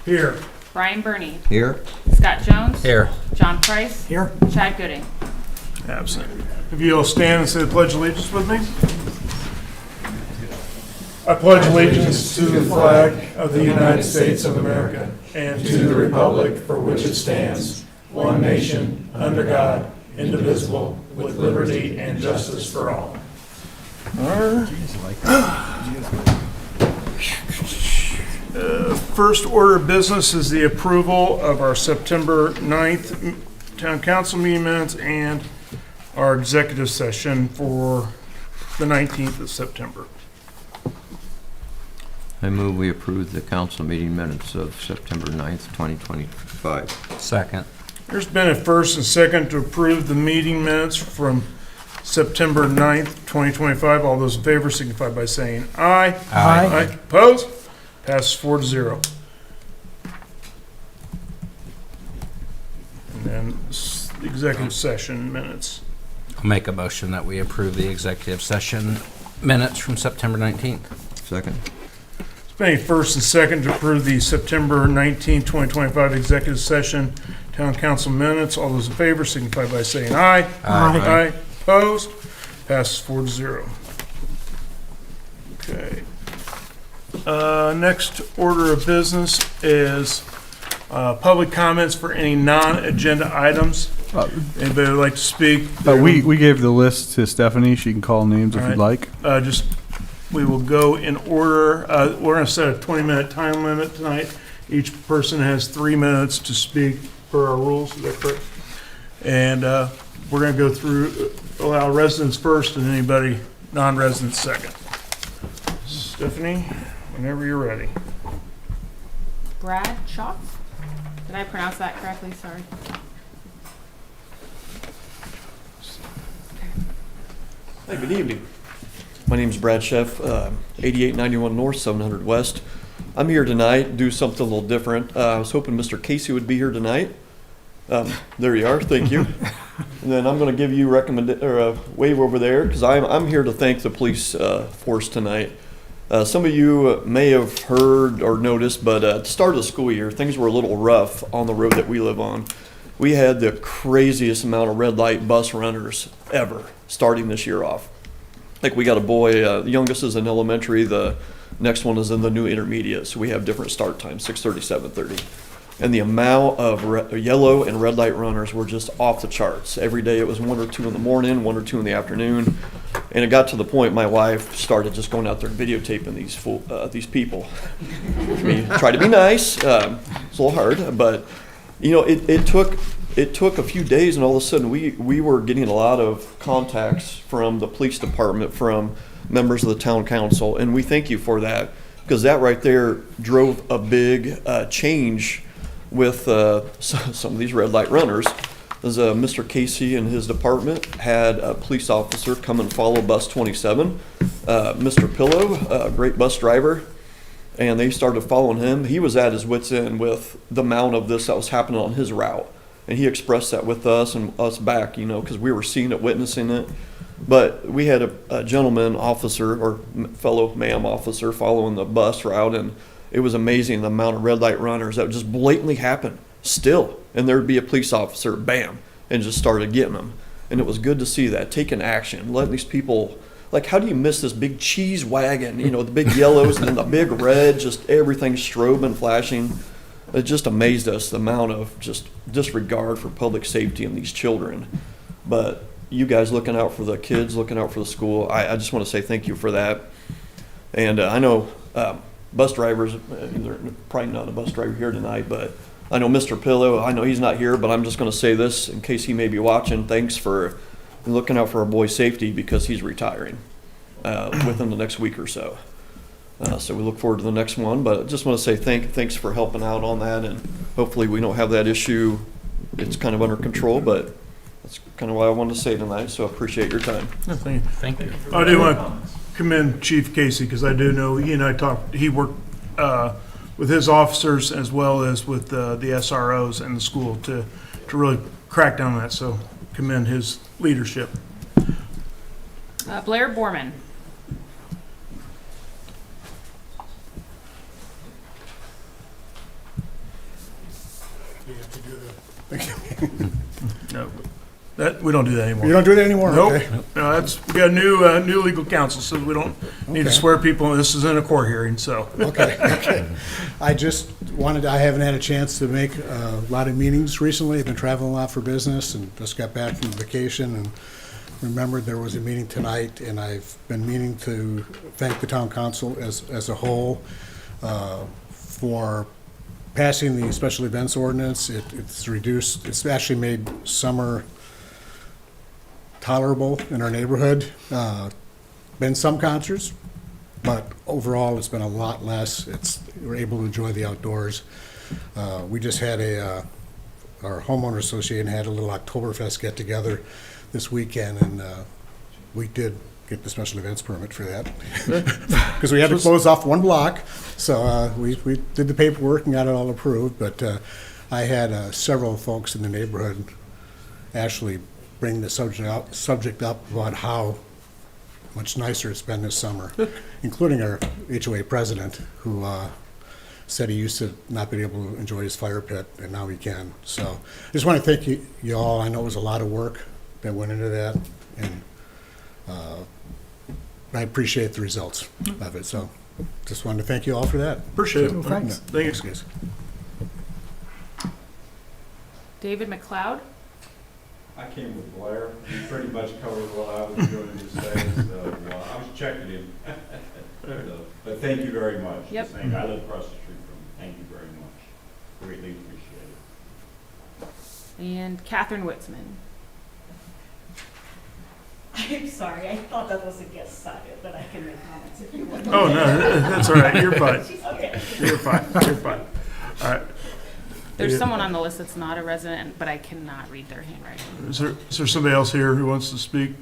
Here. Brian Burney. Here. Scott Jones. Here. John Price. Here. Chad Gooding. Absent. If you'll stand and say the Pledge of Allegiance with me. I pledge allegiance to the flag of the United States of America and to the republic for which it stands, one nation, under God, indivisible, with liberty and justice for all. First order of business is the approval of our September 9th Town Council meeting minutes and our executive session for the 19th of September. I move we approve the council meeting minutes of September 9th, 2025. Second. There's been a first and second to approve the meeting minutes from September 9th, 2025. All those in favor signify by saying aye. Aye. Opposed? Passes 4-0. And then executive session minutes. I'll make a motion that we approve the executive session minutes from September 19th. Second. There's been a first and second to approve the September 19th, 2025 executive session town council minutes. All those in favor signify by saying aye. Aye. Opposed? Passes 4-0. Okay. Next order of business is public comments for any non-agenda items. Anybody would like to speak? We gave the list to Stephanie. She can call names if All you'd right. like. We will go in order. We're going to set a 20-minute time limit tonight. Each person has 3 minutes to speak per our rules. Is that correct? And we're going to go through, allow residents first and anybody non-residents second. Stephanie, whenever you're ready. Brad Schatz. Did I pronounce that correctly? Sorry. Hey, good evening. My name is Brad Sheff, 8891 North, 700 West. I'm here tonight to do something a little different. I was hoping Mr. Casey would be here tonight. There you are, thank you. And then I'm going to give you a wave over there because I'm here to thank the police force tonight. Some of you may have heard or noticed, but at the start of the school year, things were a little rough on the road that we live on. We had the craziest amount of red light bus runners ever starting this year off. Like we got a boy, the youngest is in elementary, the next one is in the new intermediate, so we have different start times, 6:30, 7:30. And the amount of yellow and red light runners were just off the charts. Every day it was 1 or 2 in the morning, 1 or 2 in the afternoon. And it got to the point my wife started just going out there and videotaping these people. I mean, try to be nice. It's a little hard, but you know, it took a few days, and all of a sudden we were getting a lot of contacts from the police department, from members of the town council, and we thank you for that, because that right there drove a big change with some of these red light runners. As Mr. Casey and his department had a police officer come and follow bus 27, Mr. Pillow, a great bus driver, and they started following him. He was at his wit's end with the amount of this that was happening on his route. And he expressed that with us and us back, you know, because we were seeing it, witnessing it. But we had a gentleman officer or fellow ma'am officer following the bus route, and it was amazing the amount of red light runners that would just blatantly happen still. And there would be a police officer, bam, and just started getting them. And it was good to see that, taking action, letting these people, like, how do you miss this big cheese wagon, you know, the big yellows and then the big red, just everything strobing, flashing. It just amazed us, the amount of just disregard for public safety and these children. But you guys looking out for the kids, looking out for the school, I just want to say thank you for that. And I know bus drivers, they're probably not a bus driver here tonight, but I know Mr. Pillow, I know he's not here, but I'm just going to say this in case he may be watching. Thanks for looking out for our boy's safety, because he's retiring within the next week or so. So we look forward to the next one, but I just want to say thanks for helping out on that, and hopefully we don't have that issue. It's kind of under control, but that's kind of what I wanted to say tonight, so I appreciate your time. Yeah, thank you. Thank you. I do want to commend Chief Casey, because I do know he and I talked, he worked with his officers as well as with the SROs and the school to really crack down on that, so commend his leadership. Blair Borman. You have to do the, No, that, we don't do that anymore. you don't do that anymore? Nope. Okay. No, that's, we got a new legal counsel, so we don't need to Okay. swear people. This is in a court hearing, so. Okay, okay. I haven't had a chance to make a lot of meetings recently. I've been traveling a lot for business and just got back from vacation and remembered there was a meeting tonight, and I've been meaning to thank the town council as a whole for passing the special events ordinance. It's actually made summer tolerable in our neighborhood. Been some concerts, but overall, it's been a lot less. We're able to enjoy the outdoors. We just had our homeowner association had a little Oktoberfest get-together this weekend, and we did get the special events permit for that. Because we had to close off one block, so we did the paperwork and got it all approved, but I had several folks in the neighborhood actually bring the subject up about how much nicer it's been this summer, including our HOA president, who said he used to not be able to enjoy his fire pit, and now he can. So I just want to thank you all. I know it was a lot of work that went into that, and I appreciate the results of it. So just wanted to thank you all for that. Appreciate it. Thanks. Thanks. Guys. David McLeod. I came with Blair. He pretty much covered what I was going to say, so I was checking him. So, but thank you very much. Yep. I live across the street from him. Thank you very much. Greatly appreciate it. And Catherine Witzman. I'm sorry, I thought that was a guest side, but I can make comments if you want. Oh, no, that's all right. You're fine. Okay. You're fine. You're fine. All right. There's someone on the list that's not a resident, but I cannot read their handwriting. Is there somebody else here who wants to speak?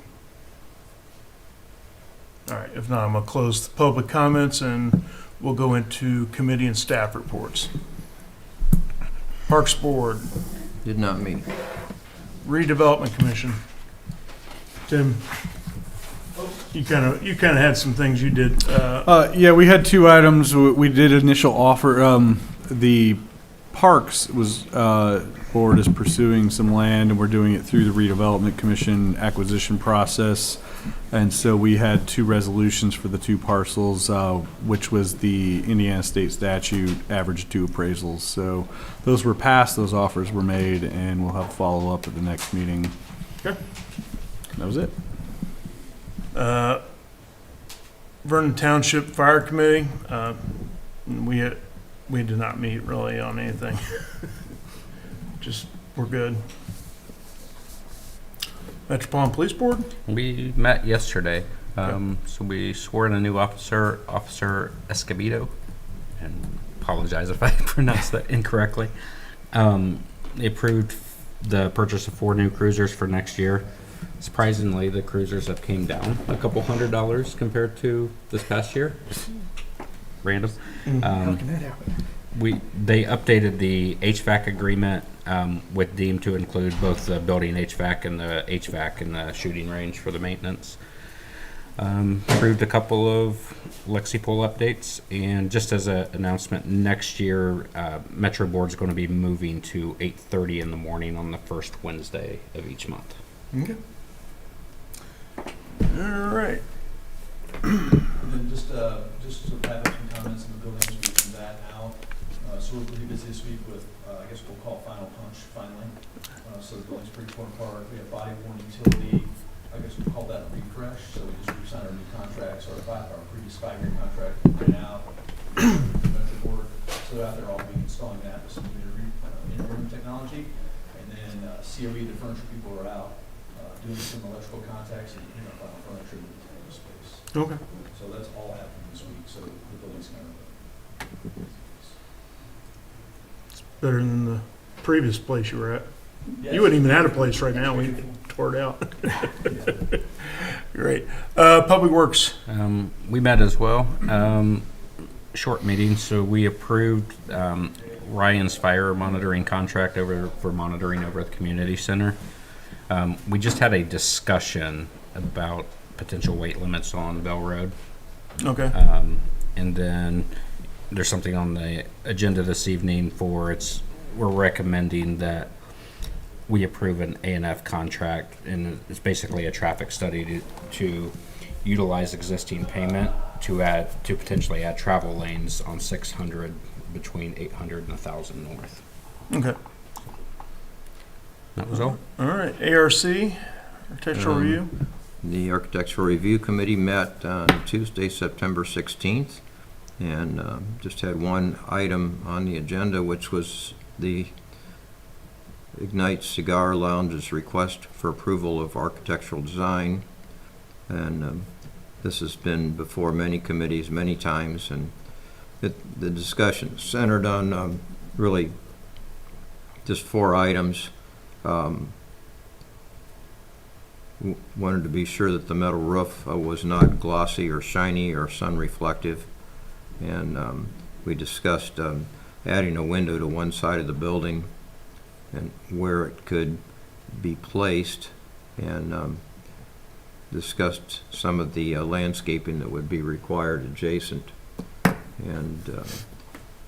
All right, if not, I'm going to close the public comments and we'll go into committee and staff reports. Parks Board, Did not meet. Redevelopment Commission. Tim, you kind of had some things you did. Yeah, we had two items. We did initial offer. The Parks board is pursuing some land, and we're doing it through the Redevelopment Commission acquisition process. And so we had two resolutions for the two parcels, which was the Indiana state statute average 2 appraisals. So those were passed, those offers were made, and we'll have follow-up at the next meeting. Okay. That was it. Vernon Township Fire Committee, we did not meet really on anything. Just, we're good. Metropolitan Police Board? We met yesterday. So we swore in a new officer, Officer Escobedo, and apologize if I pronounced that incorrectly. They approved the purchase of 4 new cruisers for next year. Surprisingly, the cruisers have came down a couple $100 compared to this past year. Random. How can that happen? They updated the HVAC agreement with Deem to include both the building HVAC and the shooting range for the maintenance. Approved a couple of Lexipol updates, and just as an announcement, next year Metro Board's going to be moving to 8:30 in the morning on the first Wednesday of each month. Okay. All right. And then just to have some comments on the buildings, we can that out. So we're pretty busy this week with, I guess we'll call final punch finally. So the building's pretty torn apart. We have body worn utility. I guess we'll call that a refresh. So we just re-signed our new contracts, our previous 5-year contract ran out. Metro Board, so they're out there all being installing that with some in-room technology. And then COE, the furniture people are out doing some electrical contacts and final furniture in the space. Okay. So that's all happening this week, so the building's kind of. Better than the previous place you were at. Yes. You wouldn't even have a place right now. We tore it out. Great. Public Works. We met as well. Short meeting, so we approved Ryan's fire monitoring contract for monitoring over at the community center. We just had a discussion about potential weight limits on Bell Road. Okay. And then there's something on the agenda this evening for it's we're recommending that we approve an A&F contract, and it's basically a traffic study to utilize existing payment to potentially add travel lanes on 600 between 800 and 1,000 north. Okay. That was all. All right, ARC, Architectural Review. The Architectural Review Committee met on Tuesday, September 16th, and just had one item on the agenda, which was the Ignite Cigar Lounge's request for approval of architectural design. And this has been before many committees many times, and the discussion centered on really just 4 items. Wanted to be sure that the metal roof was not glossy or shiny or sun reflective, and we discussed adding a window to one side of the building and where it could be placed, and discussed some of the landscaping that would be required adjacent. And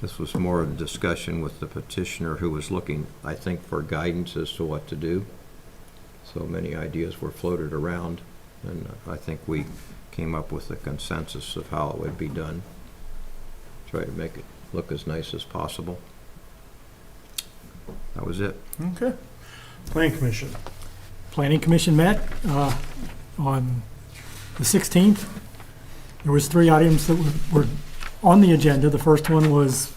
this was more of a discussion with the petitioner, who was looking, I think, for guidance as to what to do. So many ideas were floated around, and I think we came up with a consensus of how it would be done. Try to make it look as nice as possible. That was it. Okay. Planning Commission. Planning Commission met on the 16th. There was 3 items that were on the agenda. The first one was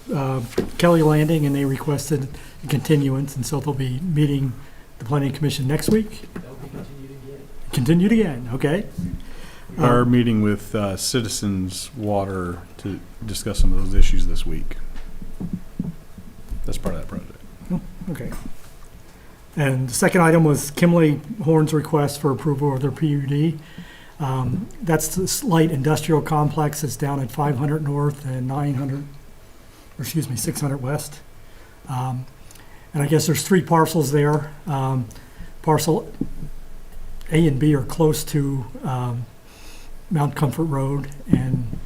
Kelly Landing, and they requested a continuance, and so they'll be meeting the Planning Commission next week. That'll be continued again. Continued again, okay. Our meeting with Citizens Water to discuss some of those issues this week. That's part of that project. Okay. And the second item was Kimley Horn's request for approval of their PUD. That's this light industrial complex that's down at 500 North and 600 West. And I guess there's 3 parcels there. Parcel A and B are close to Mount Comfort Road, and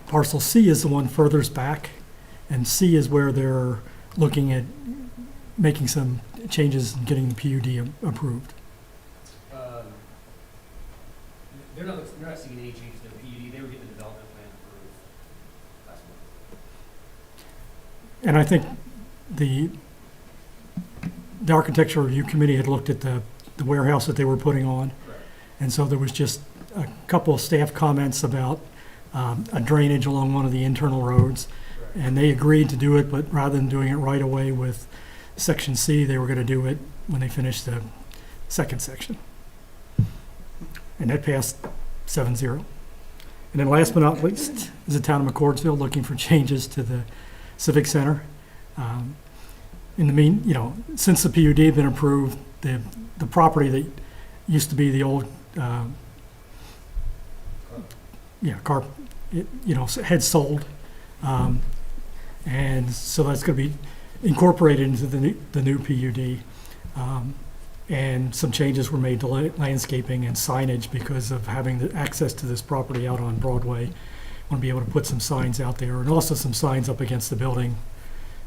parcel C is the one furthest back, and C is where they're looking at making some changes and getting the PUD approved. They're not seeing any change to the PUD. They were getting the development plan approved last month. And I think the Architectural Review Committee had looked at the warehouse that they were putting on. Correct. And so there was just a couple of staff comments about a drainage along one of the internal roads. Correct. And they agreed to do it, but rather than doing it right away with Section C, they were going to do it when they finished the second section. And that passed 7-0. And then last but not least is the town of McCordsville looking for changes to the Civic Center. Since the PUD had been approved, the property that used to be the old, had sold. And so that's going to be incorporated into the new PUD. And some changes were made to landscaping and signage because of having the access to this property out on Broadway. Want to be able to put some signs out there, and also some signs up against the building,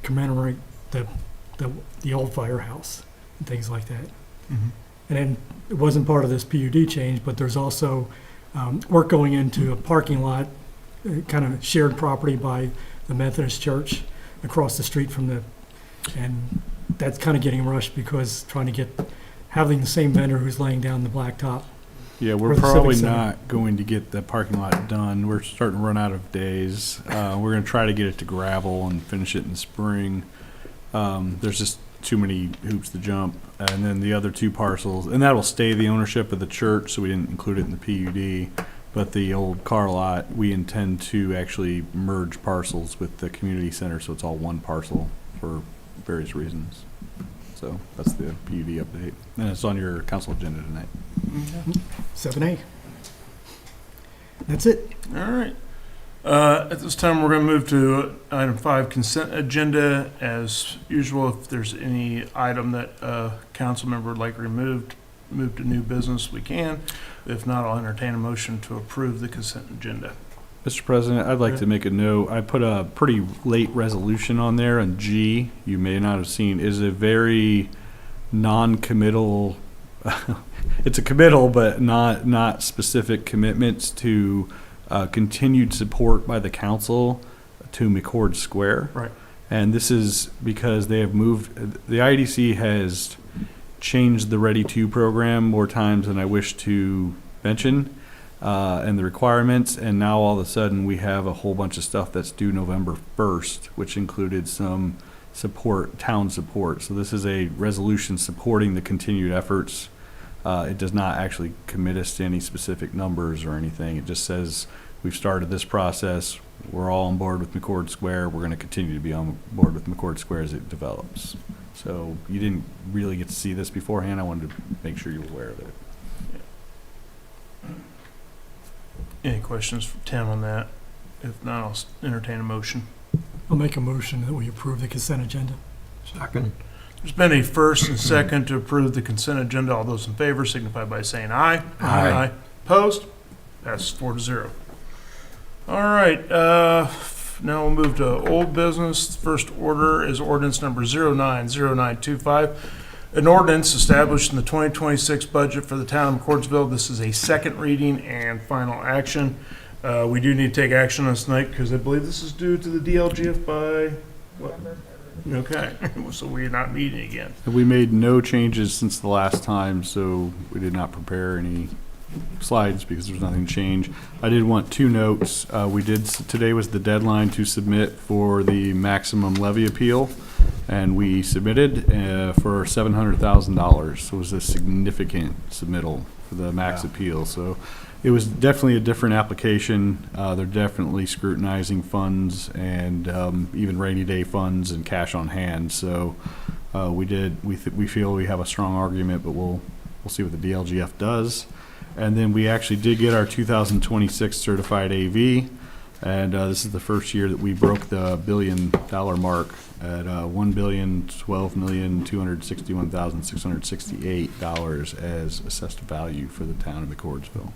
commemorate the old firehouse and things like that. Mm-hmm. And then it wasn't part of this PUD change, but there's also work going into a parking lot, kind of shared property by the Methodist Church across the street from and that's kind of getting rushed because having the same vendor who's laying down the blacktop. Yeah, For we're the Civic probably Center. not going to get the parking lot done. We're starting to run out of days. We're going to try to get it to gravel and finish it in the spring. There's just too many hoops to jump. And then the other 2 parcels, and that'll stay the ownership of the church, so we didn't include it in the PUD. But the old car lot, we intend to actually merge parcels with the community center, so it's all one parcel for various reasons. So that's the PUD update. And it's on your council agenda tonight. 7A. That's it. All right. At this time, we're going to move to item 5, consent agenda. As usual, if there's any item that a council member would like removed, move to new business, we can. If not, I'll entertain a motion to approve the consent agenda. Mr. President, I'd like to make a note. I put a pretty late resolution on there, and G, you may not have seen, is a very non-committal, it's a committal, but not specific commitments to continued support by the council to McCord Square. Right. And this is because they have moved, the IDC has changed the Ready To program more times than I wish to mention, and the requirements, and now all of a sudden we have a whole bunch of stuff that's due November 1st, which included some support, town support. So this is a resolution supporting the continued efforts. It does not actually commit us to any specific numbers or anything. It just says we've started this process. We're all on board with McCord Square. We're going to continue to be on board with McCord Square as it develops. So you didn't really get to see this beforehand. I wanted to make sure you were aware of it. Any questions for Tim on that? If not, I'll entertain a motion. I'll make a motion that we approve the consent agenda. Second. There's been a first and second to approve the consent agenda. All those in favor signify by saying aye. Aye. Opposed? Passes 4-0. All right, now we'll move to old business. First order is ordinance number 090925. An ordinance established in the 2026 budget for the town of McCordsville. This is a second reading and final action. We do need to take action on this tonight because I believe this is due to the DLGF by what? Okay, so we're not meeting again. And we made no changes since the last time, so we did not prepare any slides because there's nothing to change. I did want two notes. Today was the deadline to submit for the maximum levy appeal, and we submitted for $700,000. So it was a significant submittal for the max appeal. So it was definitely a different application. They're definitely scrutinizing funds and even rainy day funds and cash on hand. So we feel we have a strong argument, but we'll see what the DLGF does. And then we actually did get our 2026 certified AV, and this is the first year that we broke the $1 billion mark at $1,012,261,668 as assessed value for the town of McCordsville.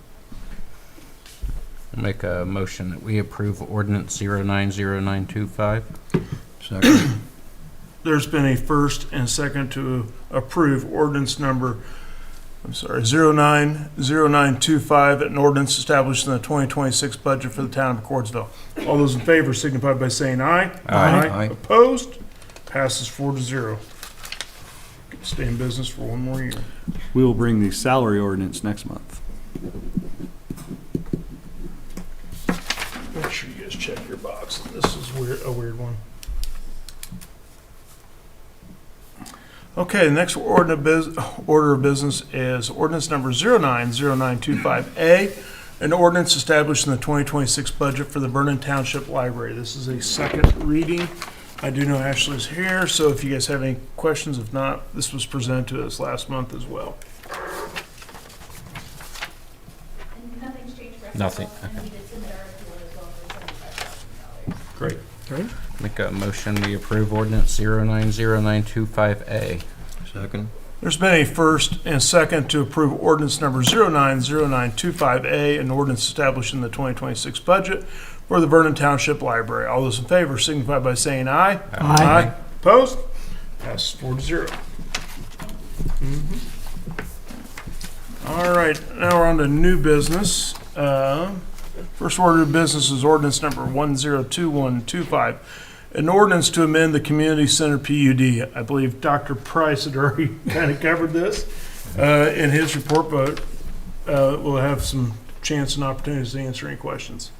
I'll make a motion that we approve ordinance 090925. Second. There's been a first and second to approve ordinance number 090925, an ordinance established in the 2026 budget for the town of McCordsville. All those in favor signify by saying aye. Aye. Opposed? Passes 4-0. Get to stay in business for one more year. We will bring the salary ordinance next month. Make sure you guys check your box. This is a weird one. Okay, the next order of business is ordinance number 090925A, an ordinance established in the 2026 budget for the Vernon Township Library. This is a second reading. I do know Ashley's here, so if you guys have any questions, if not, this was presented to us last month as well. And nothing's changed for us. Nothing, And we did submit our report as well for $75,000. Great. Okay? Make a motion we approve ordinance 090925A. Second. There's been a first and second to approve ordinance number 090925A, an ordinance established in the 2026 budget for the Vernon Township Library. All those in favor signify by saying aye. Aye. Opposed? Passes 4-0. All right, now we're on to new business. First order of business is ordinance number 102125, an ordinance to amend the community center PUD. I believe Dr. Price had already kind of covered this in his report, but we'll have some chance and opportunities to answer any questions.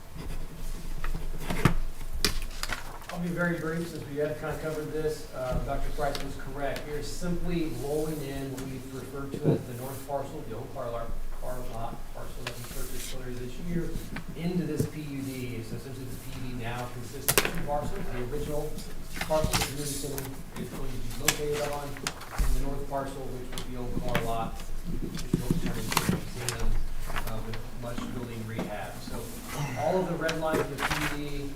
I'll be very brief since we have kind of covered this. Dr. Price was correct. We're simply rolling in what we've referred to as the north parcel, the old car lot parcel that we purchased earlier this year, into this PUD. So essentially this PUD now consists of two parcels. The original parcel the community center is going to be located on, and the north parcel, which was the old car lot, which will turn into a museum with much building rehab. So all of the red lines of the PUD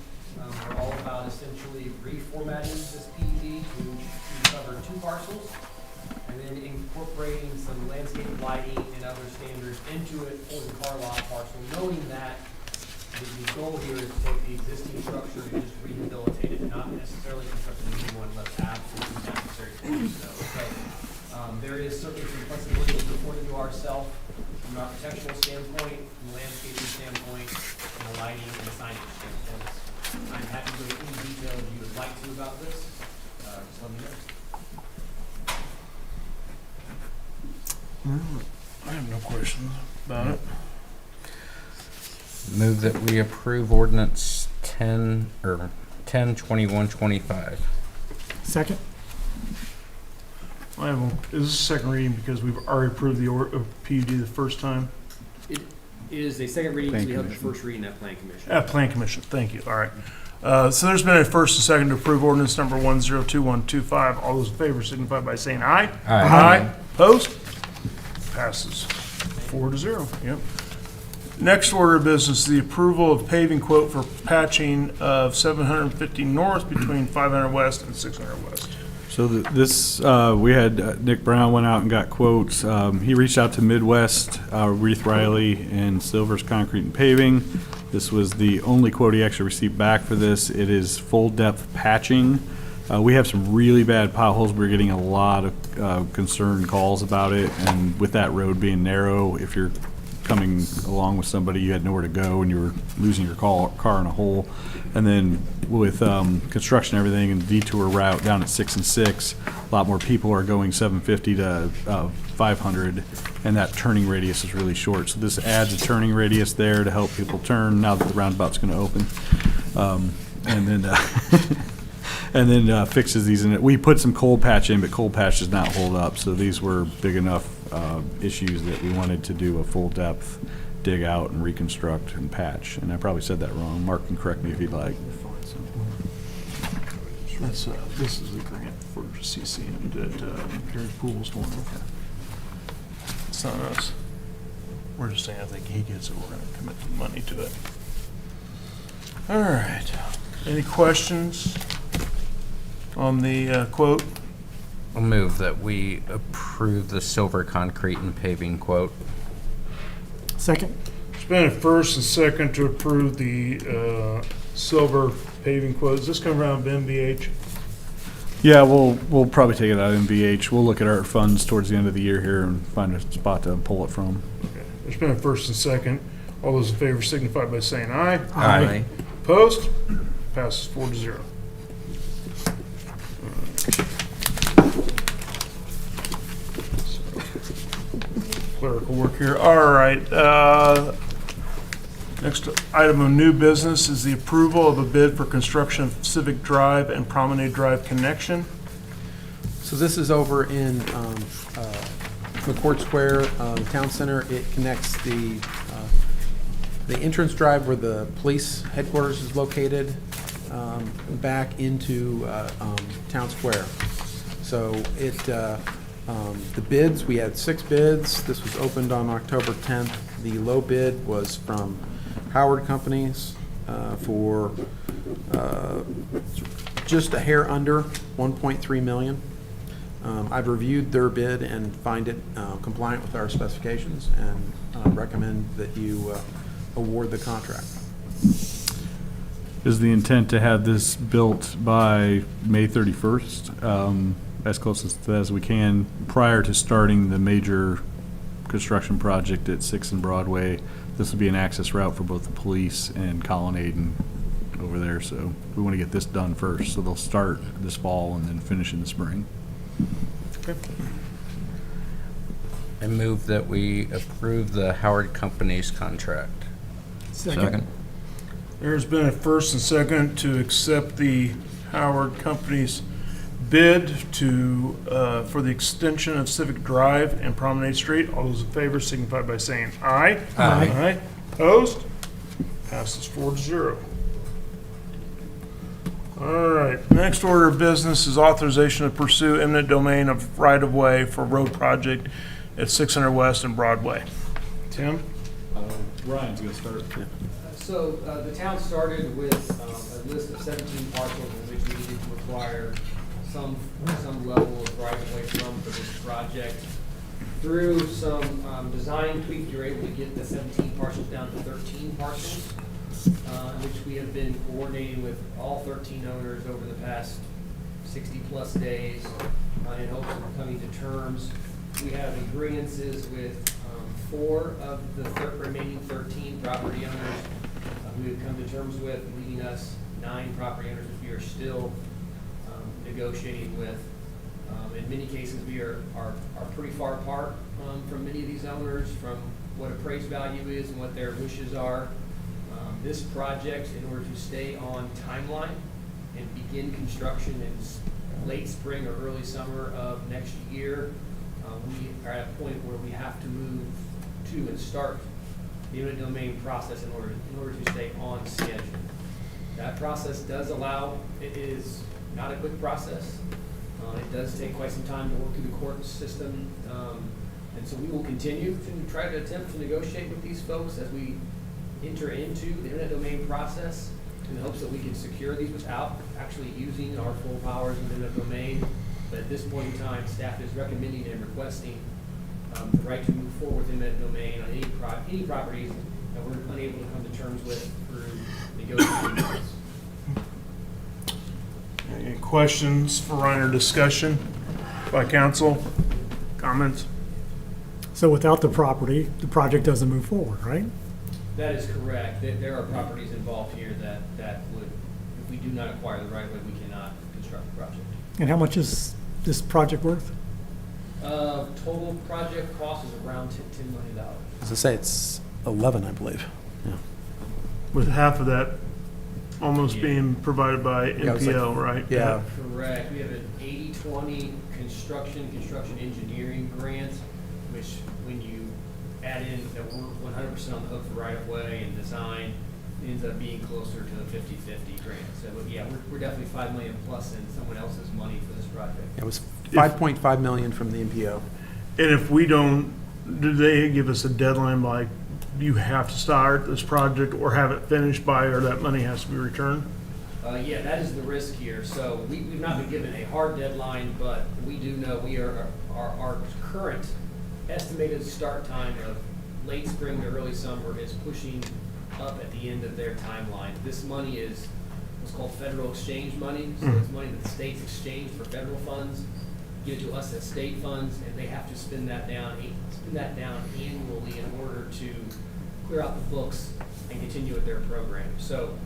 are all about essentially reformatting this PUD to cover two parcels, and then incorporating some landscape lighting and other standards into it for the car lot parcel, noting that The goal here is to take the existing structure and just rehabilitate it, not necessarily construct a new one unless absolutely necessary to do so. So, there is certainly some flexibility we're pointing to ourselves from an architectural standpoint, from a landscaping standpoint, and a lighting and signage standpoint. I'm happy to go into any detail you would like to about this. Just let me know. I have no questions about it. Move that we approve ordinance 10/21/25. Second? I have, is this a second reading because we've already approved the PUD the first time? It is a second reading, Plan so we have the Commission. first reading at Plan Commission. At Plan Commission, thank you, all right. So there's been a first and second to approve ordinance number 102125. All those in favor signify by saying aye. Aye. Opposed? Passes 4-0, yep. Next order of business, the approval of paving quote for patching of 750 north between 500 west and 600 west. So we had Nick Brown went out and got quotes. He reached out to Midwest, Reith Riley, and Silver's Concrete and Paving. This was the only quote he actually received back for this. It is full depth patching. We have some really bad potholes. We're getting a lot of concerned calls about it, and with that road being narrow, if you're coming along with somebody, you had nowhere to go and you were losing your car in a hole. And then with construction and everything and the detour route down at 6 and 6, a lot more people are going 750 to 500, and that turning radius is really short. So this adds a turning radius there to help people turn now that the roundabout's going to open. And then fixes these in it. We put some cold patch in, but cold patch does not hold up. So these were big enough issues that we wanted to do a full depth dig out and reconstruct and patch. And I probably said that wrong. Mark can correct me if he'd like. That's, this is the grant for CCM that Gary Poole's doing. It's not us. We're just saying I think he gets it, we're gonna commit the money to it. All right. Any questions on the quote? I'll move that we approve the Silver Concrete and Paving quote. Second? It's been a first and second to approve the silver paving quote. Does this come around MVH? Yeah, we'll probably take it out of MVH. We'll look at our funds towards the end of the year here and find a spot to pull it from. Okay. There's been a first and second. All those in favor signify by saying aye. Aye. Opposed? Passes 4-0. Clerical work here. All right. Next item of new business is the approval of a bid for construction of Civic Drive and Promenade Drive connection. So this is over in McCord Square, Town Center. It connects the entrance drive where the police headquarters is located back into Town Square. So the bids, we had 6 bids. This was opened on October 10th. The low bid was from Howard Companies for just a hair under $1.3 million. I've reviewed their bid and find it compliant with our specifications and recommend that you award the contract. Is the intent to have this built by May 31st, as close as we can, prior to starting the major construction project at 6th and Broadway? This will be an access route for both the police and Colonnade and over there, so we want to get this done first. So they'll start this fall and then finish in the spring. Okay. I move that we approve the Howard Companies contract. Second. There's been a first and second to accept the Howard Company's bid to, for the extension of Civic Drive and Promenade Street. All those in favor signify by saying aye. Aye. Aye. Opposed? Passes 4-0. All right, next order of business is authorization to pursue eminent domain of right-of-way for road project at 600 West and Broadway. Tim? Ryan's going to start. So the town started with a list of 17 parcels in which we needed to acquire some level of right-of-way from for this project. Through some design tweaks, you're able to get the 17 parcels down to 13 parcels. which we have been coordinating with all 13 owners over the past 60-plus days in hopes of coming to terms. We have agreements with 4 of the remaining 13 property owners who we've come to terms with, leaving us 9 property owners which we are still negotiating with. In many cases, we are pretty far apart from many of these owners, from what appraised value is and what their wishes are. This project, in order to stay on timeline and begin construction in late spring or early summer of next year, we are at a point where we have to move to and start the eminent domain process in order to stay on schedule. That process does allow, it is not a quick process. It does take quite some time to work through the court system. And so we will continue to try to attempt to negotiate with these folks as we enter into the eminent domain process in the hopes that we can secure these without actually using our full powers in eminent domain. But at this point in time, staff is recommending and requesting the right to move forward with eminent domain on any properties that we're unable to come to terms with through negotiations. Any questions for Reiner? Discussion by council? Comments? So without the property, the project doesn't move forward, right? That is correct. There are properties involved here that would, if we do not acquire the right of way, we cannot construct the project. And how much is this project worth? Total project cost is around $10 million. As I say, it's 11, I believe. With half of that almost Yeah. being provided by Yeah, it was like- MPL, right? Yeah. Correct. We have an 80-20 construction engineering grant, which when you add in that we're 100% on the hook for right of way and design, it ends up being closer to a 50-50 grant. So yeah, we're definitely $5 million plus in someone else's money for this project. It was 5.5 million from the MPO. And if we don't, do they give us a deadline like you have to start this project or have it finished by, or that money has to be returned? Yeah, that is the risk here. So we've not been given a hard deadline, but we do know our current estimated start time of late spring to early summer is pushing up at the end of their timeline. This money is what's called federal exchange money. So it's money that the states exchange for federal funds, give it to us as state funds, and they have to spend that down annually in order to clear out the books and continue with their program. So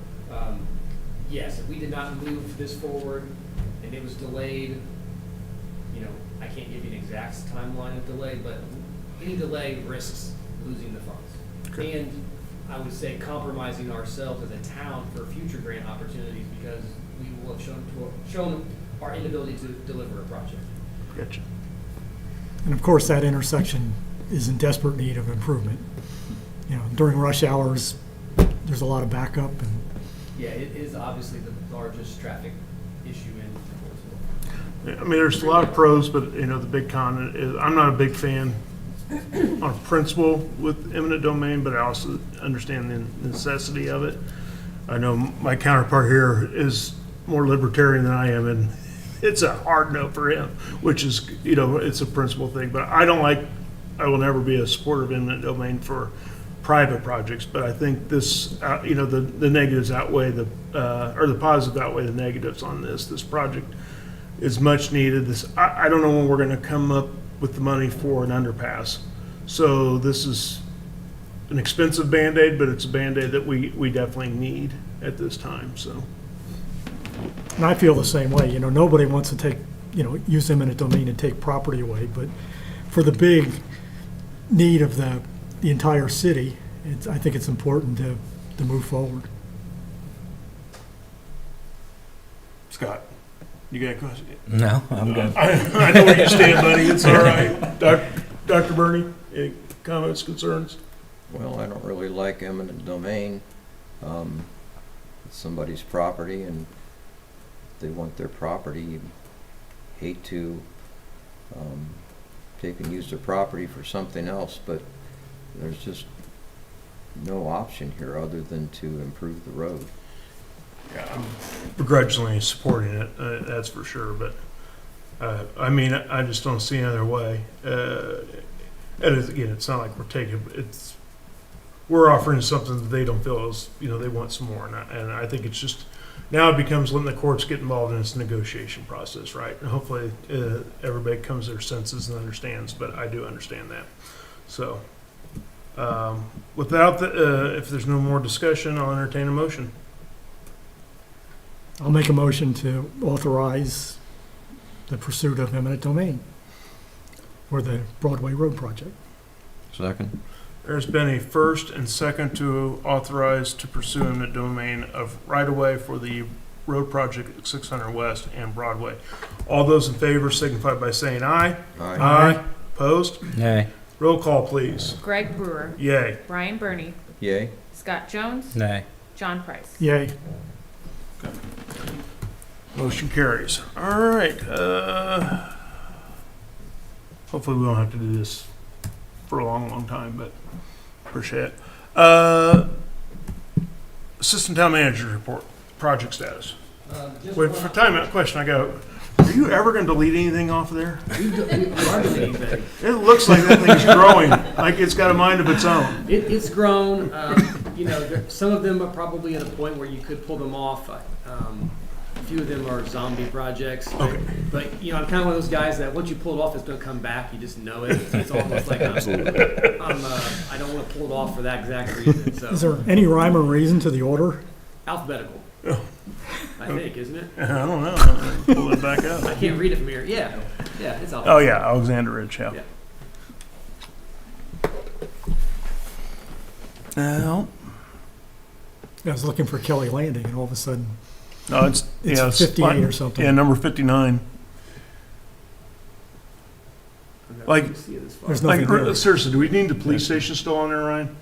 yes, if we did not move this forward and it was delayed, I can't give you an exact timeline of delay, but any delay risks losing the funds. Okay. And I would say compromising ourselves as a town for future grant opportunities because we will have shown our inability to deliver a project. Gotcha. And of course, that intersection is in desperate need of improvement. During rush hours, there's a lot of backup and Yeah, it is obviously the largest traffic issue in McCordsville. I mean, there's a lot of pros, but the big con is I'm not a big fan on principle with eminent domain, but I also understand the necessity of it. I know my counterpart here is more libertarian than I am, and it's a hard no for him, which is, it's a principle thing. But I will never be a supporter of eminent domain for private projects, but I think this, the negatives outweigh or the positives outweigh the negatives on this. This project is much needed. I don't know when we're going to come up with the money for an underpass. So this is an expensive Band-Aid, but it's a Band-Aid that we definitely need at this time, so. And I feel the same way. Nobody wants to use eminent domain and take property away, but for the big need of the entire city, I think it's important to move forward. Scott, you got a question? No, I'm good. I know where you stand, buddy. It's all right. Dr. Bernie, any comments, concerns? Well, I don't really like eminent domain. It's somebody's property, and if they want their property, you hate to take and use their property for something else, but there's just no option here other than to improve the road. Yeah, I'm begrudgingly supporting it, that's for sure, but, I just don't see another way. And again, it's not like we're taking, we're offering something that they don't feel is, they want some more. And I think it's just, now it becomes letting the courts get involved in this negotiation process, right? And hopefully, everybody comes to their senses and understands, but I do understand that. So, if there's no more discussion, I'll entertain a motion. I'll make a motion to authorize the pursuit of eminent domain for the Broadway Road project. Second? There's been a first and second to authorize to pursue eminent domain of right-of-way for the road project at 600 West and Broadway. All those in favor signify by saying aye. Aye. Opposed? Nay. Roll call, please. Greg Brewer. Yay. Brian Burney. Yay. Scott Jones. Nay. John Price. Yay. Motion carries. All right. Hopefully we don't have to do this for a long, long time, but appreciate it. Assistant Town Manager report, project status. Wait, for time out, question I got. Are you ever going to delete anything off of there? It looks like that thing's growing, like it's got a mind of its own. It's grown, some of them are probably at a point where you could pull them off. A few of them are zombie projects. Okay. But, I'm kind of one of those guys that once you pull it off, it's going to come back. You just know it. It's almost like I don't want to pull it off for that exact reason. So Is there any rhyme or reason to the order? alphabetical, I think, isn't it? I don't know. Pull it back up. I can't read it from here. Yeah, it's alphabetical. Oh, yeah, Alexander Ridge, yeah. Now, I was looking for Kelly Landing, and all of a sudden, no, it's 58 or something. Yeah, number 59. Like, There's nothing there. seriously, do we need the police station still on there, Ryan?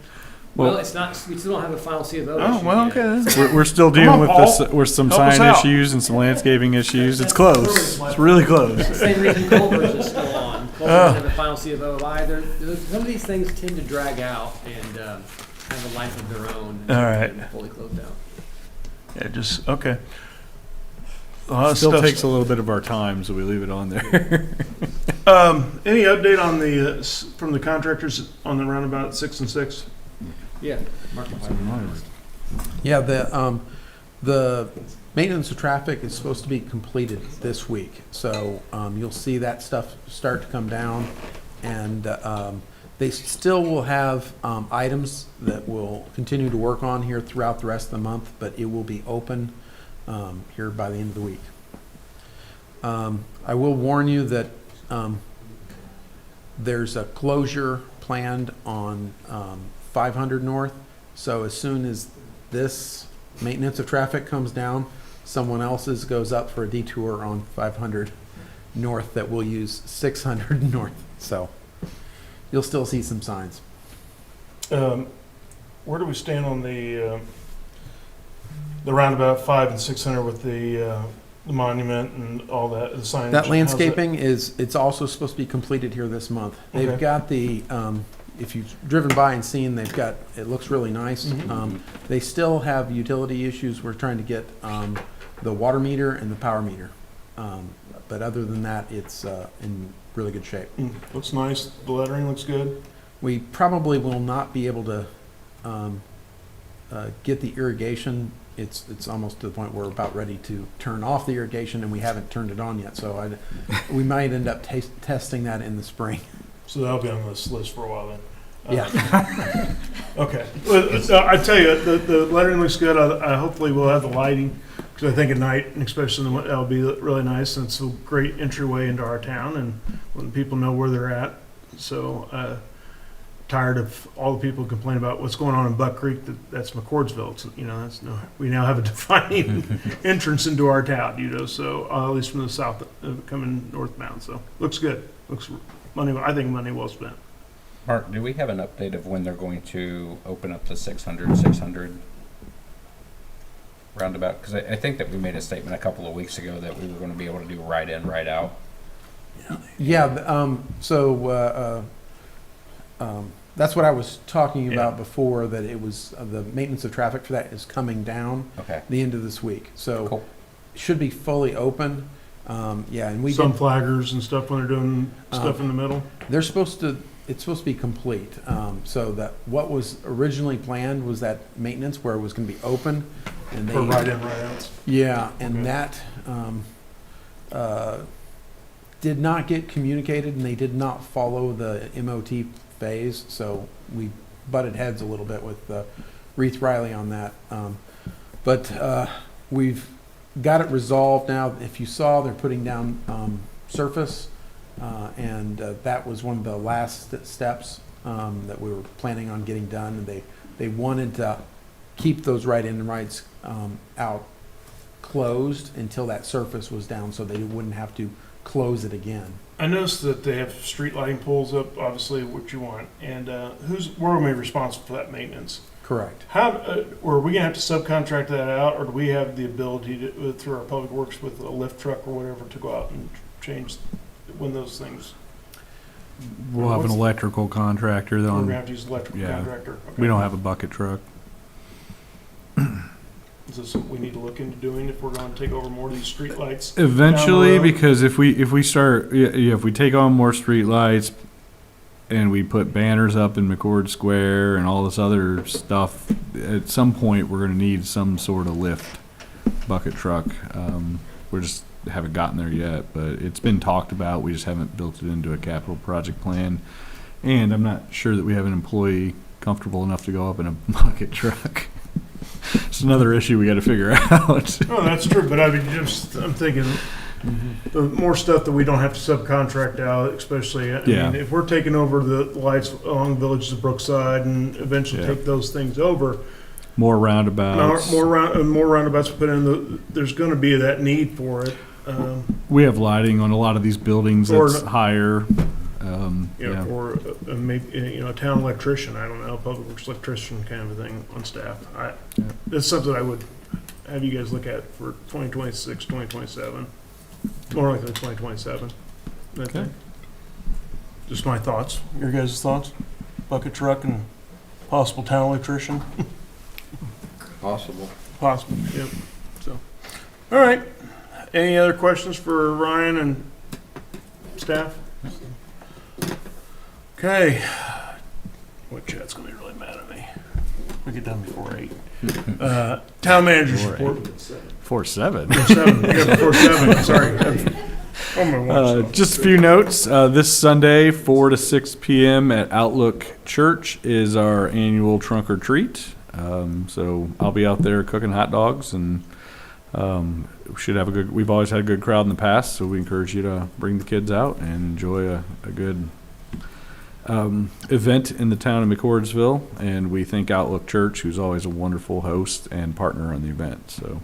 Well, it's not. We still don't have a final C of O. Oh, well, okay. We're still Come dealing on, with Paul. this, with some Help us sign out. issues and some landscaping issues. It's close. It's really close. Same reason Culver's is still on. Culver doesn't have a final C of O either. Some of these things tend to drag out and have a life of their own. All right. And fully closed out. Yeah, just, okay. A lot of Still stuff. takes a little bit of our time, so we leave it on there. Any update on the, from the contractors on the roundabout 6 and 6? Yeah. Yeah, the maintenance of traffic is supposed to be completed this week. So you'll see that stuff start to come down. And they still will have items that we'll continue to work on here throughout the rest of the month, but it will be open here by the end of the week. I will warn you that there's a closure planned on 500 North. So as soon as this maintenance of traffic comes down, someone else's goes up for a detour on 500 North that will use 600 North. So you'll still see some signs. Where do we stand on the roundabout 5 and 600 with the monument and all that, the signage? That landscaping it's also supposed to be completed here this month. They've Okay. got the, if you've driven by and seen, they've got, it looks really nice. Mhm. They still have utility issues. We're trying to get the water meter and the power meter. But other than that, it's in really good shape. Looks nice. The lettering looks good. We probably will not be able to get the irrigation. It's almost to the point where we're about ready to turn off the irrigation, and we haven't turned it on yet. So we might end up testing that in the spring. So that'll be on this list for a while then. Yeah. Okay. Well, I tell you, the lettering looks good. I hopefully we'll have the lighting, because I think at night, and especially in the, that'll be really nice. And it's a great entryway into our town, and letting people know where they're at. So tired of all the people complaining about what's going on in Buck Creek. That's McCordsville. It's, that's no. We now have a defining entrance into our town. So at least from the south, coming northbound. So looks good. Looks money. I think money well spent. Mark, do we have an update of when they're going to open up the 600 roundabout? Because I think that we made a statement a couple of weeks ago that we were going to be able to do right in, right out. Yeah. That's what I was talking about before, that it was the maintenance of traffic for that is coming down the end of this week. So Cool. it should be fully open. And we Some flaggers and stuff when they're doing stuff in the middle. They're supposed to it's supposed to be complete. So that what was originally planned was that maintenance where it was going to be open, and For right in, right outs. yeah, and Okay. that did not get communicated, and they did not follow the MOT phase. So we butted heads a little bit with Reith Riley on that. But we've got it resolved now. If you saw, they're putting down surface, and that was one of the last steps that we were planning on getting done. And they wanted to keep those right-in and rights out closed until that surface was down, so they wouldn't have to close it again. I noticed that they have street lighting poles up, obviously what you want, and where are we responsible for that maintenance? Correct. How are we gonna have to subcontract that out, or do we have the ability to, through our public works with a lift truck or whatever, to go out and change when those things? We'll have an What's- electrical contractor We're then. gonna have to use an electrical Yeah. contractor. Okay. We don't have a bucket truck. Is this what we need to look into doing if we're gonna take over more of these streetlights? Eventually, Down the road? because if we start, if we take on more streetlights and we put banners up in McCord Square and all this other stuff, at some point we're going to need some sort of lift bucket truck. We just haven't gotten there yet, but it's been talked about. We just haven't built it into a capital project plan, and I'm not sure that we have an employee comfortable enough to go up in a bucket truck. It's another issue we got to figure out. Oh, that's true, but I mean, I'm thinking, the more stuff that we don't have to subcontract out, especially, I Yeah. mean, if we're taking over the lights along Villages of Brookside and eventually Yeah. take those things over, More roundabouts. more roundabouts put in, there's gonna be that need for it. We have lighting on a lot of these buildings Or- that's higher. You know, Yeah. or maybe, you know, a town electrician, I don't know, public works electrician kind of a thing on staff. That's something I would have you guys look at for 2026, 2027, more likely 2027, I Okay. think. Just my thoughts, your guys' thoughts? Bucket truck and possible town electrician? Possible. Possible, yep, so. All right, any other questions for Ryan and staff? Okay. What chat's gonna be really mad at me? We get done before 8. Town manager's Before report. 4-7. 7, yeah, before 7, sorry. Oh, my watch. Just a few notes. This Sunday, 4 to 6 p.m. at Outlook Church is our annual trunk or treat. So I'll be out there cooking hot dogs, and we should have we've always had a good crowd in the past, so we encourage you to bring the kids out and enjoy a good event in the town of McCordsville. And we thank Outlook Church, who's always a wonderful host and partner on the event. So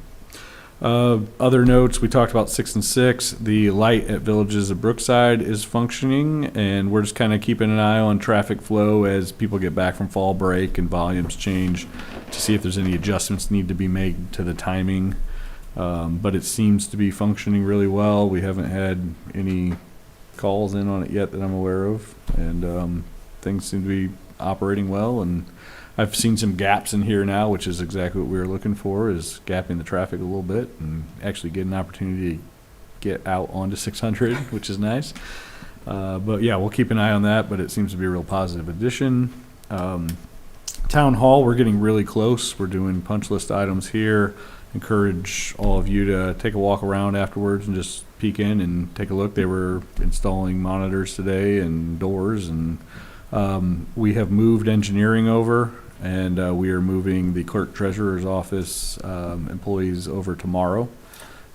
other notes, we talked about 6 and 6. The light at Villages of Brookside is functioning, and we're just kind of keeping an eye on traffic flow as people get back from fall break and volumes change to see if there's any adjustments need to be made to the timing. But it seems to be functioning really well. We haven't had any calls in on it yet that I'm aware of, and things seem to be operating well. And I've seen some gaps in here now, which is exactly what we were looking for, is gapping the traffic a little bit and actually get an opportunity to get out onto 600, which is nice. But yeah, we'll keep an eye on that, but it seems to be a real positive addition. Town Hall, we're getting really close. We're doing punch list items here. Encourage all of you to take a walk around afterwards and just peek in and take a look. They were installing monitors today and doors, and we have moved engineering over, and we are moving the clerk treasurer's office employees over tomorrow,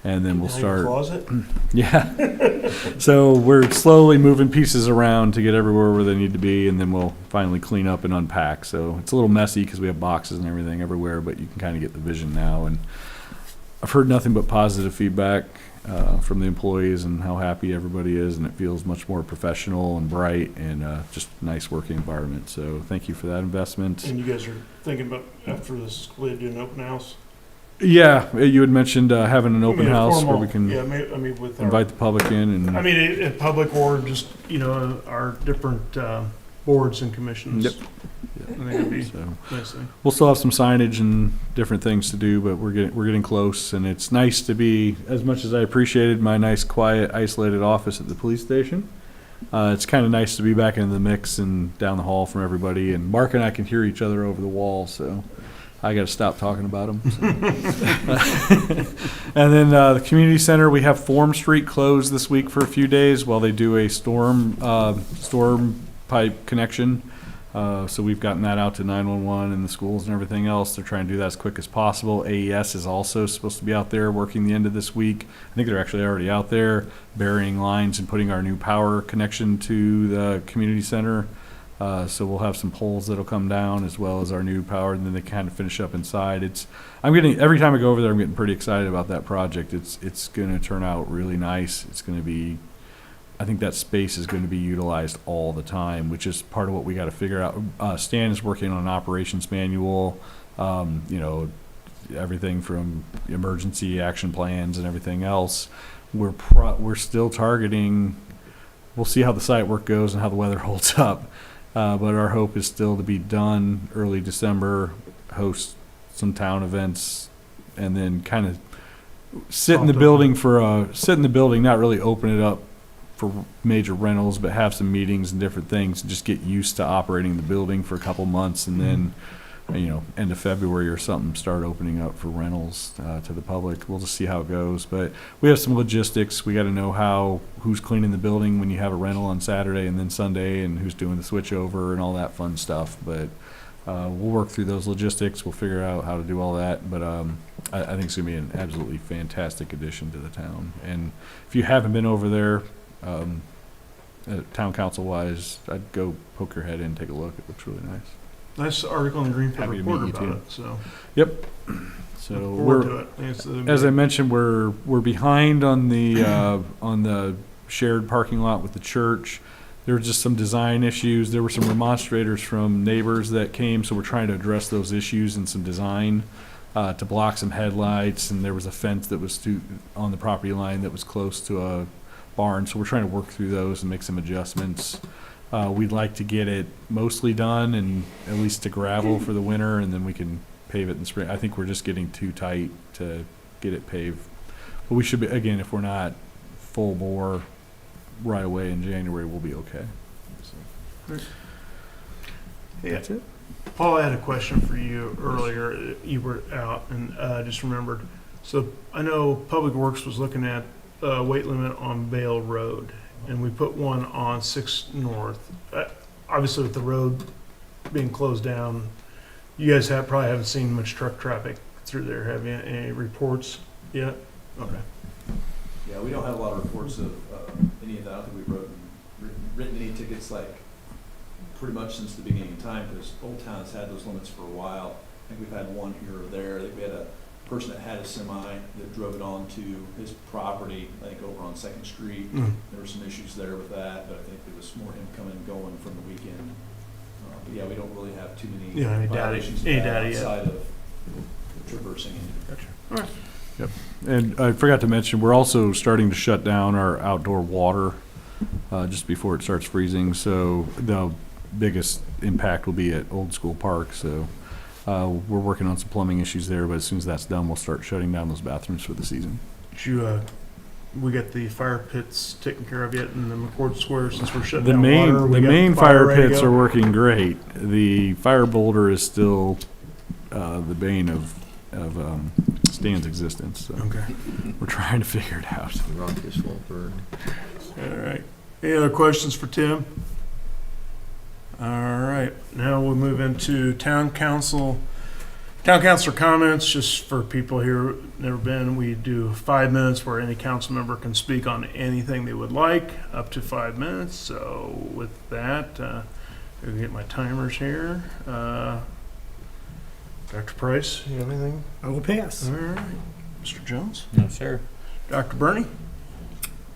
and then we'll start. Closet? Yeah. So we're slowly moving pieces around to get everywhere where they need to be, and then we'll finally clean up and unpack. So it's a little messy because we have boxes and everything everywhere, but you can kind of get the vision now. And I've heard nothing but positive feedback from the employees and how happy everybody is, and it feels much more professional and bright and just a nice working environment. So thank you for that investment. And you guys are thinking about, after this, doing an open house? Yeah, you had mentioned having an open I mean, a house where formal- we can Yeah, I mean, with our, invite the public in. And I mean, in public or just, you know, our different boards and commissions. Yep. I think it'd be so a nice thing. we'll still have some signage and different things to do, but we're getting close, and it's nice to be, as much as I appreciated my nice, quiet, isolated office at the police station, it's kind of nice to be back in the mix and down the hall from everybody. And Mark and I can hear each other over the wall, so I got to stop talking about them. And then the community center, we have Form Street closed this week for a few days while they do a storm pipe connection. So we've gotten that out to 911 and the schools and everything else. They're trying to do that as quick as possible. AES is also supposed to be out there working the end of this week. I think they're actually already out there burying lines and putting our new power connection to the community center. So we'll have some poles that'll come down as well as our new power, and then they kind of finish up inside. Every time I go over there, I'm getting pretty excited about that project. It's going to turn out really nice. It's going to be, I think that space is going to be utilized all the time, which is part of what we got to figure out. Stan is working on an operations manual, everything from emergency action plans and everything else. We're still targeting, we'll see how the site work goes and how the weather holds up. But our hope is still to be done early December, host some town events, and then kind of sit in the building not really open it up for major rentals, but have some meetings and different things, and just get used to operating the building for a couple months, and then, end of February or something, start opening up for rentals to the public. We'll just see how it goes. But we have some logistics. We got to know who's cleaning the building when you have a rental on Saturday and then Sunday, and who's doing the switch over and all that fun stuff. But we'll work through those logistics. We'll figure out how to do all that. But I think it's going to be an absolutely fantastic addition to the town. And if you haven't been over there, town council wise, I'd go poke your head in and take a look. It looks really nice. Nice article in the Greenfield Happy to Reporter meet you, about too. it, so. Yep. So Look forward to it. as I mentioned, we're behind on the shared parking lot with the church. There were just some design issues. There were some remonstrators from neighbors that came, so we're trying to address those issues and some design to block some headlights. And there was a fence that was on the property line that was close to a barn, so we're trying to work through those and make some adjustments. We'd like to get it mostly done and at least to gravel for the winter, and then we can pave it in the spring. I think we're just getting too tight to get it paved. But we should be, again, if we're not full bore right away in January, we'll be okay. So. Yeah. That's it. Paul, I had a question for you earlier. You were out and just remembered. So I know Public Works was looking at weight limit on Vale Road, and we put one on 6 North. Obviously, with the road being closed down, you guys probably haven't seen much truck traffic through there, have you? Any reports yet? Okay. Yeah, we don't have a lot of reports of any of that. I don't think we've written any tickets like pretty much since the beginning of time, because Old Town has had those limits for a while. I think we've had one here or there. I think we had a person that had a semi that drove it onto his property, I think over on 2nd Street. There were some issues there with that, but I think it was more him coming and going from the weekend. But yeah, we don't really have too many violations outside of traversing into the picture. Yep. And I forgot to mention, we're also starting to shut down our outdoor water just before it starts freezing. So the biggest impact will be at Old School Park. So we're working on some plumbing issues there, but as soon as that's done, we'll start shutting down those bathrooms for the season. We got the fire pits taken care of yet in the McCord Square since we're shutting down water? The main fire pits are working great. The fire boulder is still the bane of Stan's existence. So Okay. we're trying to figure it out. The rock is full burn. All right. Any other questions for Tim? All right. Now we'll move into town council comments. Just for people here who've never been, we do 5 minutes where any council member can speak on anything they would like, up to 5 minutes. So with that, I'm going to get my timers here. Dr. Price, you have anything? I will pass. All right. Mr. Jones? No, sir. Dr. Burney?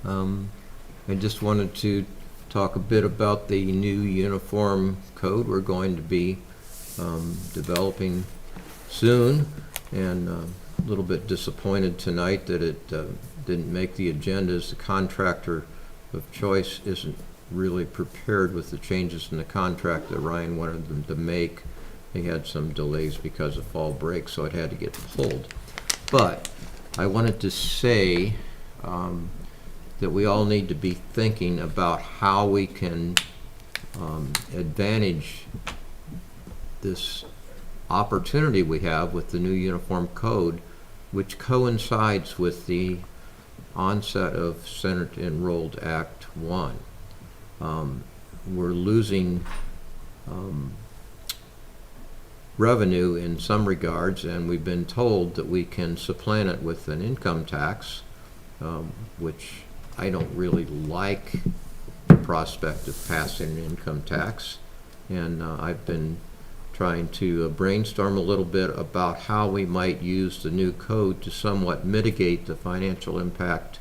I just wanted to talk a bit about the new uniform code we're going to be developing soon, and a little bit disappointed tonight that it didn't make the agenda, as the contractor of choice isn't really prepared with the changes in the contract that Ryan wanted them to make. They had some delays because of fall break, so it had to get pulled. But I wanted to say that we all need to be thinking about how we can advantage this opportunity we have with the new uniform code, which coincides with the onset of Senate Enrolled Act 1. We're losing revenue in some regards, and we've been told that we can supplant it with an income tax, which I don't really like the prospect of passing an income tax. And I've been trying to brainstorm a little bit about how we might use the new code to somewhat mitigate the financial impact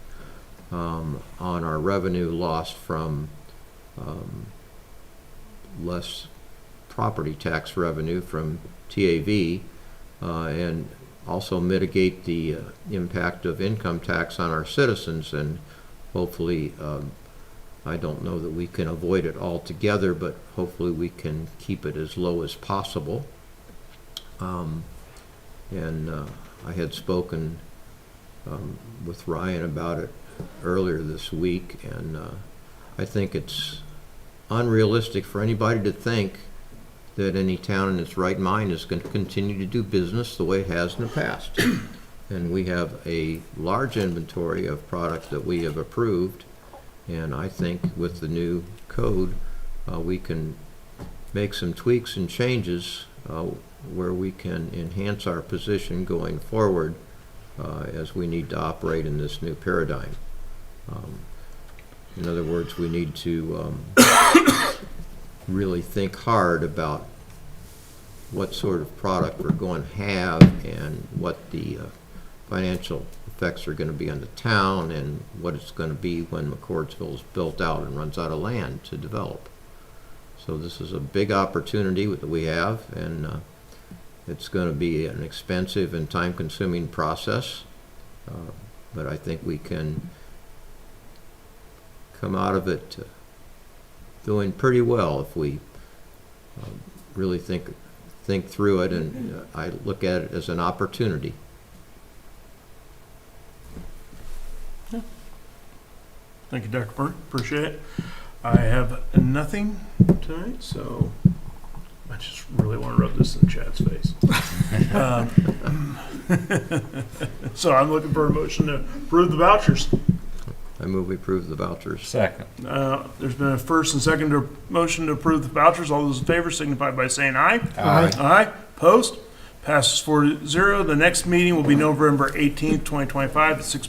on our revenue lost from less property tax revenue from TAV, and also mitigate the impact of income tax on our citizens. And hopefully, I don't know that we can avoid it altogether, but hopefully we can keep it as low as possible. I had spoken with Ryan about it earlier this week, and I think it's unrealistic for anybody to think that any town in its right mind is going to continue to do business the way it has in the past. And we have a large inventory of products that we have approved, and I think with the new code, we can make some tweaks and changes where we can enhance our position going forward as we need to operate in this new paradigm. In other words, we need to really think hard about what sort of product we're going to have and what the financial effects are going to be on the town and what it's going to be when McCordsville is built out and runs out of land to develop. So this is a big opportunity that we have, and it's going to be an expensive and time-consuming process, but I think we can come out of it doing pretty well if we really think through it, and I look at it as an opportunity. Thank you, Dr. Burke. Appreciate it. I have nothing tonight, so I just really want to rub this in Chad's face. So I'm looking for a motion to approve the vouchers. I move we approve the vouchers. Second. There's been a first and second motion to approve the vouchers. All those in favor signify by saying aye. Aye. Aye. Opposed? Passes 4-0. The next meeting will be November 18th, 2025 at 6 p.m.